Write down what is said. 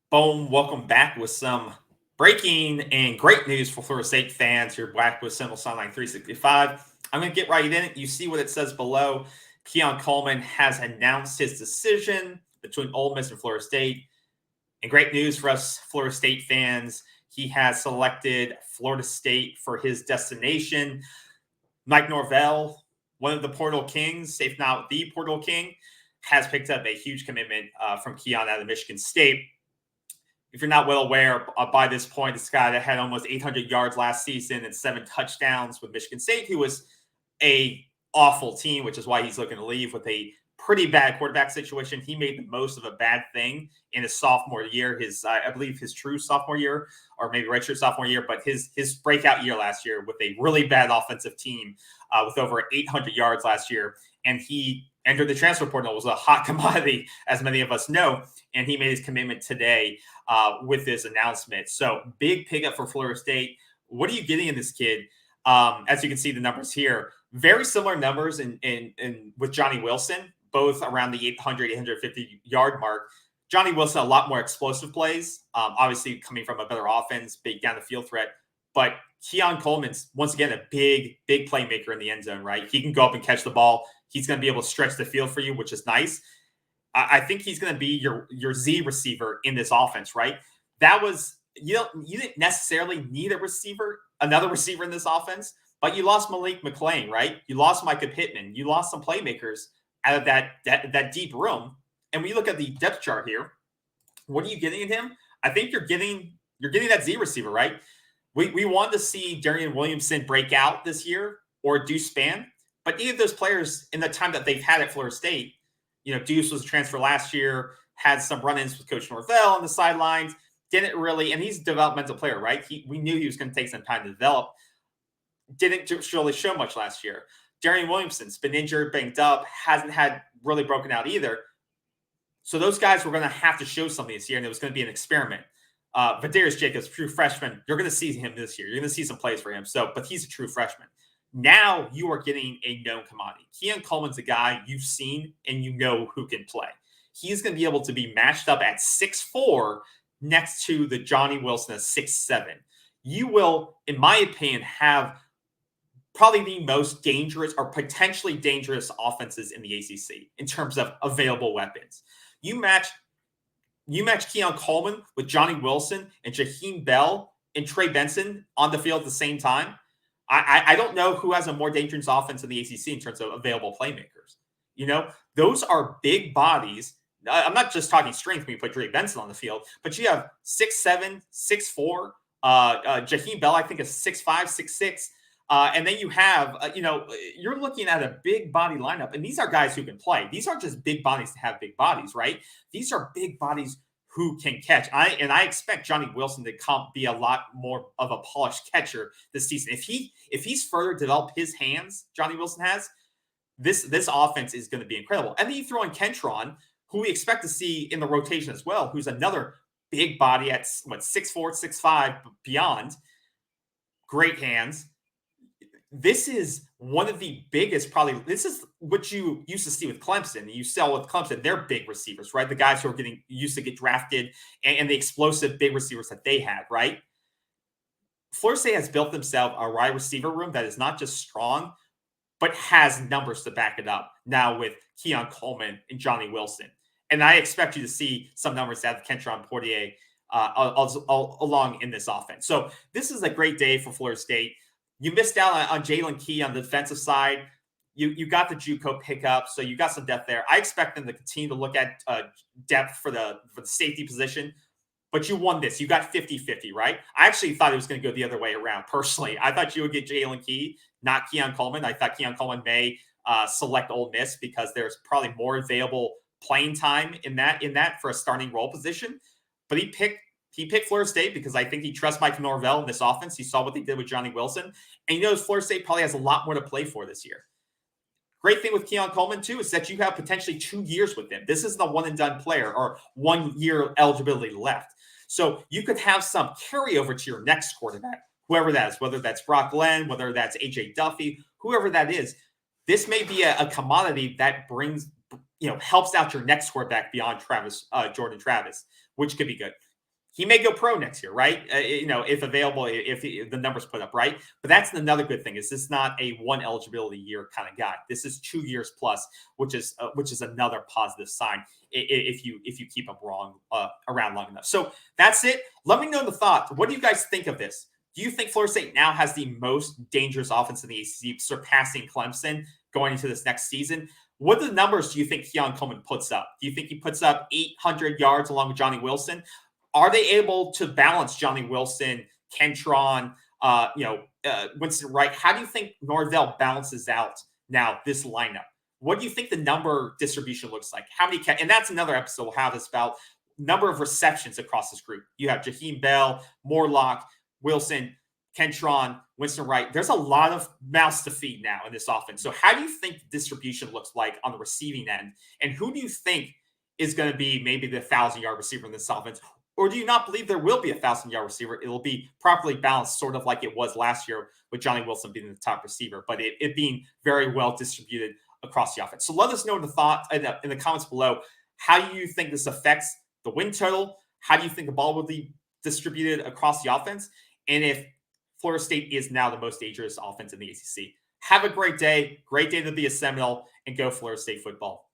Boom, welcome back with some breaking and great news for Florida State fans. You're back with Seminoles Online 365. I'm going to get right in it. You see what it says below. Keon Coleman has announced his decision between Ole Miss and Florida State. And great news for us Florida State fans. He has selected Florida State for his destination. Mike Norvell, one of the Portal Kings, if not the Portal King, has picked up a huge commitment from Keon out of Michigan State. If you're not well aware, by this point, this guy that had almost 800 yards last season and 7 touchdowns with Michigan State, who was a awful team, which is why he's looking to leave with a pretty bad quarterback situation. He made the most of a bad thing in his sophomore year, I believe his true sophomore year, or maybe redshirt sophomore year, but his breakout year last year with a really bad offensive team with over 800 yards last year. And he entered the transfer portal. It was a hot commodity, as many of us know, and he made his commitment today with this announcement. So big pickup for Florida State. What are you getting in this kid? As you can see the numbers here, very similar numbers in with Johnny Wilson, both around the 800, 850 yard mark. Johnny Wilson, a lot more explosive plays, obviously coming from a better offense, big down the field threat. But Keon Coleman's, once again, a big playmaker in the end zone, right? He can go up and catch the ball. He's going to be able to stretch the field for you, which is nice. I think he's going to be your Z receiver in this offense, right? That was you didn't necessarily need another receiver in this offense, but you lost Derrick Mclendon, right? You lost Micah Pittman. You lost some playmakers out of that deep room. And when you look at the depth chart here, what are you getting in him? I think you're getting that Z receiver, right? We wanted to see Darian Williamson break out this year or Deuce Spann, but neither of those players in the time that they've had at Florida State, Deuce was a transfer last year, had some run-ins with Coach Norvell on the sidelines, didn't really, and he's a developmental player, right? We knew he was going to take some time to develop. Didn't really show much last year. Darian Williamson's been injured, banged up, hasn't had really broken out either. So those guys were going to have to show something this year, and it was going to be an experiment. Vadarius Jacobs, true freshman, you're going to see him this year. You're going to see some plays for him. But he's a true freshman. Now you are getting a known commodity. Keon Coleman's a guy you've seen and you know who can play. He's going to be able to be matched up at 6'4" next to the Johnny Wilson at 6'7". You will, in my opinion, have probably the most dangerous or potentially dangerous offenses in the ACC in terms of available weapons. You match Keon Coleman with Johnny Wilson and Jaheim Bell and Trey Benson on the field at the same time. I don't know who has a more dangerous offense in the ACC in terms of available playmakers. Those are big bodies. I'm not just talking strength when you put Trey Benson on the field, but you have 6'7", 6'4". Jaheim Bell, I think, is 6'5", 6'6". And then you have, you're looking at a big body lineup, and these are guys who can play. These aren't just big bodies to have big bodies, right? These are big bodies who can catch. I expect Johnny Wilson to be a lot more of a polished catcher this season. If he's further developed his hands, Johnny Wilson has, this offense is going to be incredible. And then you throw in Kentron, who we expect to see in the rotation as well, who's another big body at 6'4", 6'5", beyond. Great hands. This is one of the biggest, this is what you used to see with Clemson. You saw with Clemson, they're big receivers, right? The guys who are getting used to get drafted and the explosive big receivers that they had, right? Florida State has built themselves a wide receiver room that is not just strong, but has numbers to back it up now with Keon Coleman and Johnny Wilson. And I expect you to see some numbers out of Kentron Portier along in this offense. So this is a great day for Florida State. You missed out on Jaylen Key on the defensive side. You got the JUCO pickup, so you got some depth there. I expect them to continue to look at depth for the safety position, but you won this. You got 50-50, right? I actually thought it was going to go the other way around, personally. I thought you would get Jaylen Key, not Keon Coleman. I thought Keon Coleman may select Ole Miss because there's probably more available playing time in that for a starting role position. But he picked Florida State because I think he trusts Mike Norvell in this offense. He saw what they did with Johnny Wilson. And Florida State probably has a lot more to play for this year. Great thing with Keon Coleman, too, is that you have potentially 2 years with him. This isn't a one-and-done player or 1 year eligibility left. So you could have some carryover to your next quarterback, whoever that is, whether that's Brock Glenn, whether that's A.J. Duffy, whoever that is. This may be a commodity that brings, helps out your next quarterback beyond Jordan Travis, which could be good. He may go pro next year, right? If available, if the numbers put up, right? But that's another good thing. Is this not a one eligibility year kind of guy? This is 2 years plus, which is another positive sign if you keep him around long enough. So that's it. Let me know the thoughts. What do you guys think of this? Do you think Florida State now has the most dangerous offense in the ACC, surpassing Clemson going into this next season? What the numbers do you think Keon Coleman puts up? Do you think he puts up 800 yards along with Johnny Wilson? Are they able to balance Johnny Wilson, Kentron, Winston Wright? How do you think Norvell balances out now this lineup? What do you think the number distribution looks like? How many? And that's another episode we'll have this about number of receptions across this group. You have Jaheim Bell, Morlock, Wilson, Kentron, Winston Wright. There's a lot of mouths to feed now in this offense. So how do you think the distribution looks like on the receiving end? And who do you think is going to be maybe the 1,000-yard receiver in this offense? Or do you not believe there will be a 1,000-yard receiver? It'll be properly balanced, sort of like it was last year with Johnny Wilson being the top receiver, but it being very well distributed across the offense. So let us know in the comments below. How do you think this affects the win total? How do you think the ball will be distributed across the offense? And if Florida State is now the most dangerous offense in the ACC. Have a great day. Great day to be a Seminole, and go Florida State football.